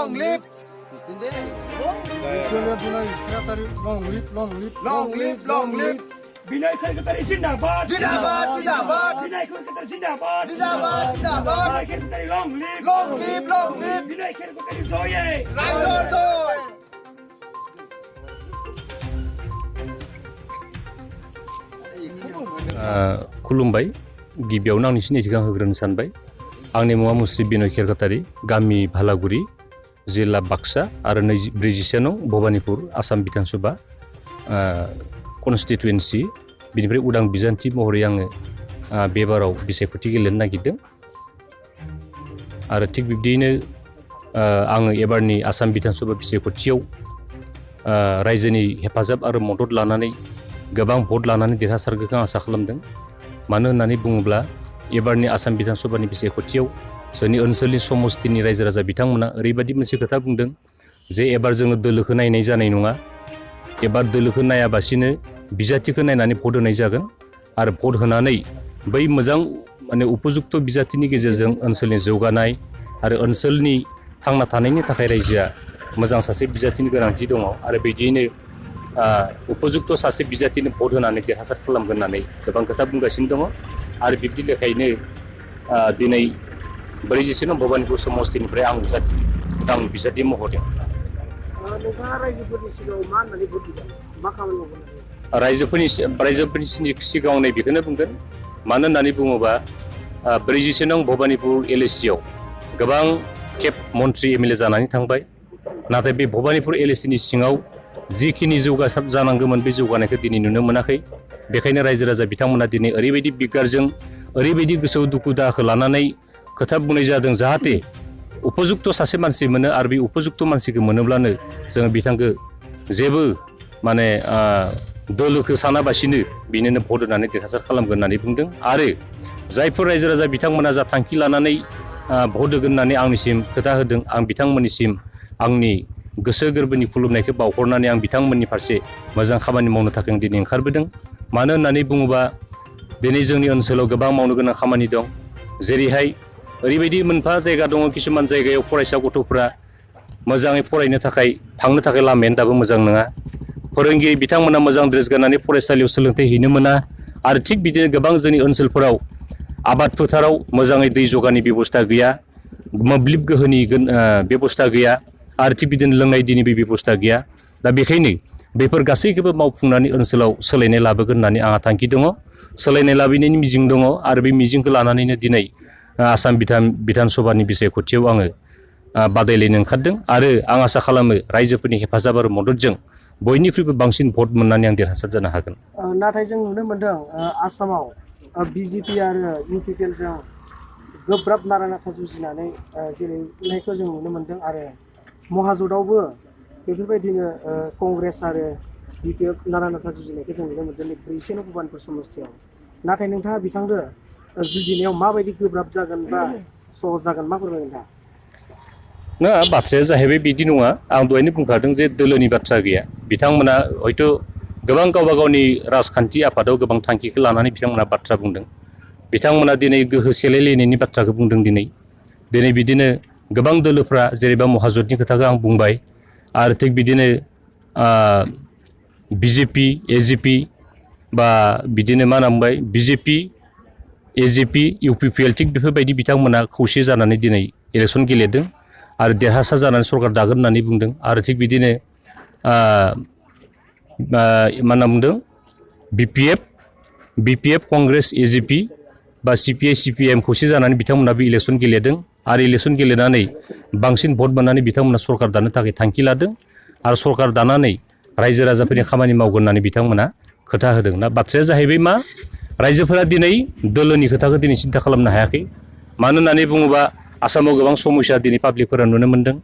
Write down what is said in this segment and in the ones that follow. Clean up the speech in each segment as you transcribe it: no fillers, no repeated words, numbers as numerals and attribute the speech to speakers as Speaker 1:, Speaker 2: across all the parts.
Speaker 1: long live long live
Speaker 2: Binay Khalkatari Zindabad!
Speaker 1: Zindabad, Zindabad!
Speaker 2: Binay Khalkatari Zindabad!
Speaker 1: Zindabad, Zindabad!
Speaker 2: Binay Khalkatari long live!
Speaker 1: Long live, long live!
Speaker 2: Binay Khalkatari Zoye!
Speaker 1: Raizor Zoy!
Speaker 3: खुलुमबाय गिबियावनो आंनि सिनायथिखौ आं होग्रोनो सानबाय आंनि मुङा मुस्रि बिनय खेरखातारि गामि भालागुरि जिल्ला बाक्सा आरो 47 नं भबानिपुर आसाम बिधान सभा कन्स्टिटुएन्सि बिनिफ्राय उदां बिजान्थि महरै आङो बे बाराव बिसायख'थि गेलेनो नागिरदों आरो थिग बिब्दियैनो आङो एबारनि आसाम बिधान सभा बिसायख'थियाव रायजोनि हेफाजाब आरो मदद लानानै गोबां भट लानानै देरहासारगोनखौ आसा खालामदों मानो होननानै बुङोब्ला एबारनि आसाम बिधान सभानि बिसायख'थियाव जोंनि ओनसोलनि समस्तिनि रायजो राजा बिथांमोना ओरैबायदि मोनसे खोथा बुंदों जे एबार जोङो दोलोखौ नायनाय जानाय नङा एबार दोलोखौ नायाबासिनो बिजाथिखौ नायनानै भट होनाय जागोन आरो भट होनानै बै मोजां माने उपयुक्त बिजाथिनि गेजेरजों ओनसोलनि जौगानाय आरो ओनसोलनि थांना थानायनि थाखाय रायजोआ मोजां सासे बिजाथिनि गोनांथि दङ आरो बिदियैनो उपयुक्त सासे बिजाथिनो भट होनानै देरहासार खालामगोन होननानै गोबां खोथा बुंगासिनो दङ आरो बिब्दि लेखायैनो दिनै 47 नं भबानिपुर समस्तिनिफ्राय आं बिजाथि महरै
Speaker 2: नोंथाङा रायजोफोरनि सिगाङाव मा होननानै भट होदों मा खामानि मावगोन
Speaker 3: रायजोफोरनि सिगाङाव नै बेखौनो बुंगोन मानो होननानै बुङोबा 47 नं भबानिपुर एलएसियाव गोबां खेब मन्त्रि एमएलए जानानै थांबाय नाथाय बे भबानिपुर एलएसिनि सिङाव जिखिनि जौगासार जानांगौमोन बे जौगानायखौ दिनै नुनो मोनाखै बेखायनो रायजो राजा बिथांमोना दिनै ओरैबायदि बिग्गारजों ओरैबायदि गोसोआव दुखु दाहाखौ लानानै खोथा बुंनाय जादों जाहाथे उपयुक्त सासे मानसि मोनो आरो बे उपयुक्त मानसिखौ मोनोब्लानो जोङो बिथांखौ जेबो माने दोलोखौ सानाबासिनो बिनोनो भट होनानै देरहासार खालामगोन होननानै बुंदों आरो जायफोर रायजो राजा बिथांमोना जा थांखि लानानै भट होगोन होननानै आंनिसिम खोथा होदों आं बिथांमोननिसिम आंनि गोसो गोरबोनि खुलुमनायखौ बावहरनानै आं बिथांमोननि फारसे मोजां खामानि मावनो थाखाय दिनै ओंखारबोदों मानो होननानै बुङोबा दिनै जोंनि ओनसोलाव गोबां मावनो गोनां खामानि दं जेरैहाय ओरैबायदि मोनफा जायगा दङ किसुमान जायगायाव फरायसा गथ'फोरा मोजाङै फरायनो थाखाय थांनो थाखाय लामायानो दाबो मोजां नङा फोरोंगिरि बिथांमोना मोजां ड्रेस गाननानै फरायसालियाव सोलोंथाइ हैनो मोना आरो थिग बिदिनो गोबां जोंनि ओनसोलफोराव आबाद फोथाराव मोजाङै दै जगानि बेबस्था गैया मोब्लिब गोहोनि बेबस्था गैया आरो थिग बिदिनो लोंनाय दैनिबो बेबस्था गैया दा बेखायनो बेफोर गासैखौबो मावफुंनानै ओनसोलाव सोलायनाय लाबोगोन होननानै आंहा थांखि दङ सोलायनाय लाबोनायनि मिजिं दङ आरो बे मिजिंखौ लानानैनो दिनै आसाम बिधान सभानि बिसायख'थियाव आङो बादायलायनो ओंखारदों आरो आं आसा खालामो रायजोफोरनि हेफाजाब आरो मददजों बयनिख्रुइबो बांसिन भट मोननानै आं देरहासार जानो हागोन
Speaker 2: नाथाय जों नुनो मोनदों आसामाव बिजेपि आरो इउपिपिएलजों गोब्राब नारा नाथा जुजिनानै गेलेनायखौ जों नुनो मोनदों आरो महाजोतावबो बेफोरबायदिनो कंग्रेस आरो बिपिएफ नारा नाथा जुजिनायखौ जों नुनो मोनदों 47 नं भबानिपुर समस्तियाव नाथाय नोंथाङा बिथांजों जुजिनायाव माबायदि गोब्राब जागोन बा सहज जागोन मा फोरमायगोन नोंथाङा
Speaker 3: ना बाथ्राया जाहैबाय बिदि नङा आं दहायनो बुंखादों जे दोलोनि बाथ्रा गैया बिथांमोना हयथ' गोबां गावबा गावनि राजखान्थि आफादाव गोबां थांखिखौ लानानै बिथांमोना बाथ्रा बुंदों बिथांमोना दिनै गोहो सेलायलायनायनि बाथ्राखौ बुंदों दिनै बिदिनो गोबां दोलोफ्रा जेनेबा महाजोतनि खोथाखौ आं बुंबाय आरो थिग बिदिनो बिजेपि एजिपि बा बिदिनो मा होनना बुंबाय बिजेपि एजिपि इउपिपिएल थिग बेफोरबायदि बिथांमोना खौसे जानानै दिनै इलेक्सन गेलेदों आरो देरहासार जानानै सरकार दागोन होननानै बुंदों आरो थिग बिदिनो मा होनना बुंदों बिपिएफ कंग्रेस एजिपि बा सिपिआइ सिपिएम खौसे जानानै बिथांमोनाबो इलेक्सन गेलेदों आरो इलेक्सन गेलेनानै बांसिन भट मोननानै बिथांमोना सरकार दानो थाखाय थांखि लादों आरो सरकार दानानै रायजो राजाफोरनि खामानि मावगोन होननानै बिथांमोना खोथा होदों दा बाथ्राया जाहैबाय मा रायजोफोरा दिनै दोलोनि खोथाखौ दिनै सिन्था खालामनो हायाखै मानो होननानै बुङोबा आसामाव गोबां समस्या दिनै पाब्लिकफोरा नुनो मोन्दों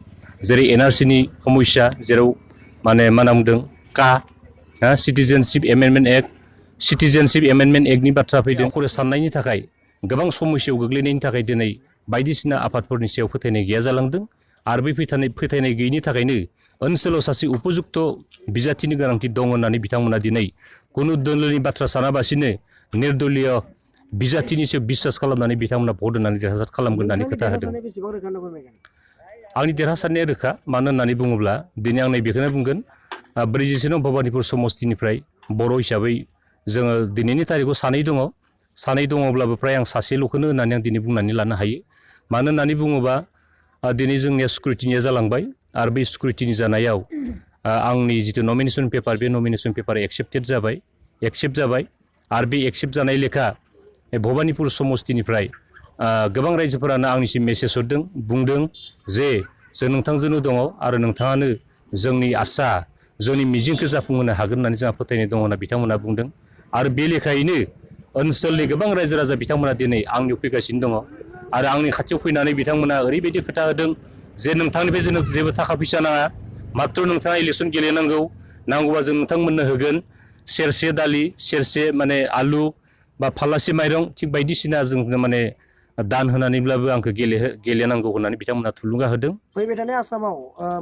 Speaker 3: जेरै एनआरसिनि समस्या जेराव माने मा होनना बुंदों सिटिजेनशिप एमेन्डमेन्ट एक्टनि बाथ्रा फैदों खर' साननायनि थाखाय गोबां समस्यायाव गोग्लैनायनि थाखाय दिनै बायदिसिना आफादफोरनि सायाव फोथायनाय गैया जालांदों आरो बे फोथायनाय गैयिनि थाखायनो ओनसोलाव सासे उपयुक्त बिजाथिनि गोनांथि दं होननानै बिथांमोना दिनै कुनु दोलोनि बाथ्रा सानाबासिनो निर्दलीय बिजाथिनि सायाव बिश्वास खालामनानै बिथांमोना भट होनानै देरहासार खालामगोन होननानै खोथा होदों आंनि देरहासारनाया रोखा मानो होननानै बुङोब्ला दिनै आं नैबेखौनो बुंगोन 47 नं भबानिपुर समस्तिनिफ्राय बर' हिसाबै जोङो दिनैनि तारिखआव सानै दङब्लाबो फ्राय आं सासेल'खौनो होननानै आं दिनै बुंनानै लानो हायो मानो होननानै बुङोबा दिनै जोंनिया स्क्रुटिनिया जालांबाय आरो बे स्क्रुटिनि जानायाव आंनि जिथु नमिनेसन पेपार बे नमिनेसन पेपारा एक्सेप्ट जाबाय आरो बे एक्सेप्ट जानाय लेखा भबानिपुर समस्तिनिफ्राय गोबां रायजोफोरानो आंनिसिम मेसेज हरदों बुंदों जे जों नोंथांजोंनो दङ आरो नोंथाङानो जोंनि आसा जोंनि मिजिंखौ जाफुंहोनो हागोन होननानै जोंहा फोथायनाय दङ होनना बिथांमोना बुंदों आरो बे लेखायैनो ओनसोलनि गोबां रायजो राजा बिथांमोना दिनै आंनियाव फैगासिनो दङ आरो आंनि खाथियाव फैनानै बिथांमोना ओरैबायदि खोथा होदों जे नोंथांनिफ्राय जोंनो जेबो थाखा फैसा नाङा मात्र नोंथाङा इलेक्सन गेलेनांगौ नांगौबा जों नोंथांमोननो होगोन सेरसे दालि सेरसे माने आलु बा फाल्लासे माइरं थिग बायदिसिना जोंनो माने दान होनानैब्लाबो आंखौ गेलेनांगौ होननानै बिथांमोना थुलुंगा होदों।
Speaker 2: फैबाय थानाय आसामाव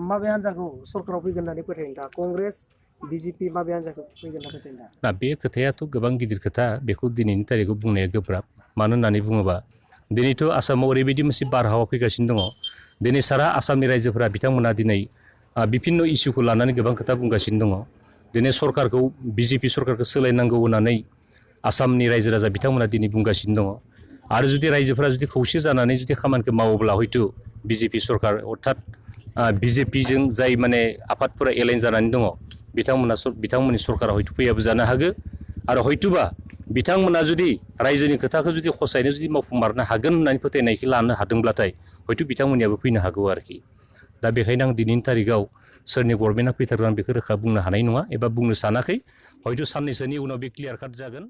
Speaker 2: माबे हान्जाखौ सरकाराव फैगोन होननानै फोथायो दा कंग्रेस BJP माबे हान्जाखौ फैगोन होनना फोथायो दा?
Speaker 3: ना बे खोथायाथ' गोबां गिदिर खोथा बेखौ दिनैनि तारिखआव बुंनाया गोब्राब मानो होननानै बुङोबा दिनैथ' आसामाव ओरैबायदि मोनसे बारहावा फैगासिनो दङ दिनै सारा आसामनि रायजोफोरा बिथांमोना दिनै बिभिन्न इस्युखौ लानानै गोबां खोथा बुंगासिनो दङ दिनै सरकारखौ BJP सरकारखौ सोलायनांगौ होननानै आसामनि रायजो राजा बिथांमोना दिनै बुंगासिनो दङ आरो जुदि रायजोफोरा जुदि खौसे जानानै जुदि खामानिखौ मावोब्ला हयथ' BJP सरकार अर्थात BJPजों जाय माने आफादफोरा एलाइन जानानै दङ बिथांमोननि सरकारा हयथ' फैयाबो जानो हागौ आरो हयथ'बा बिथांमोना जुदि रायजोनि खोथाखौ जुदि हसायैनो जुदि मावफुंमारनो हागोन होननानै फोथायनायखौ लानो हादोंब्लाथाय हयथ' बिथांमोननियाबो फैनो हागौ आरोखि दा बेखायनो आं दिनैनि तारिखआव सोरनि गभर्नमेन्टआ फैथारगोन बेखौ रोखा बुंनो हानाय नङा एबा बुंनो सानाखै हयथ' साननैसोनि उनाव बे क्लियार काट जागोन।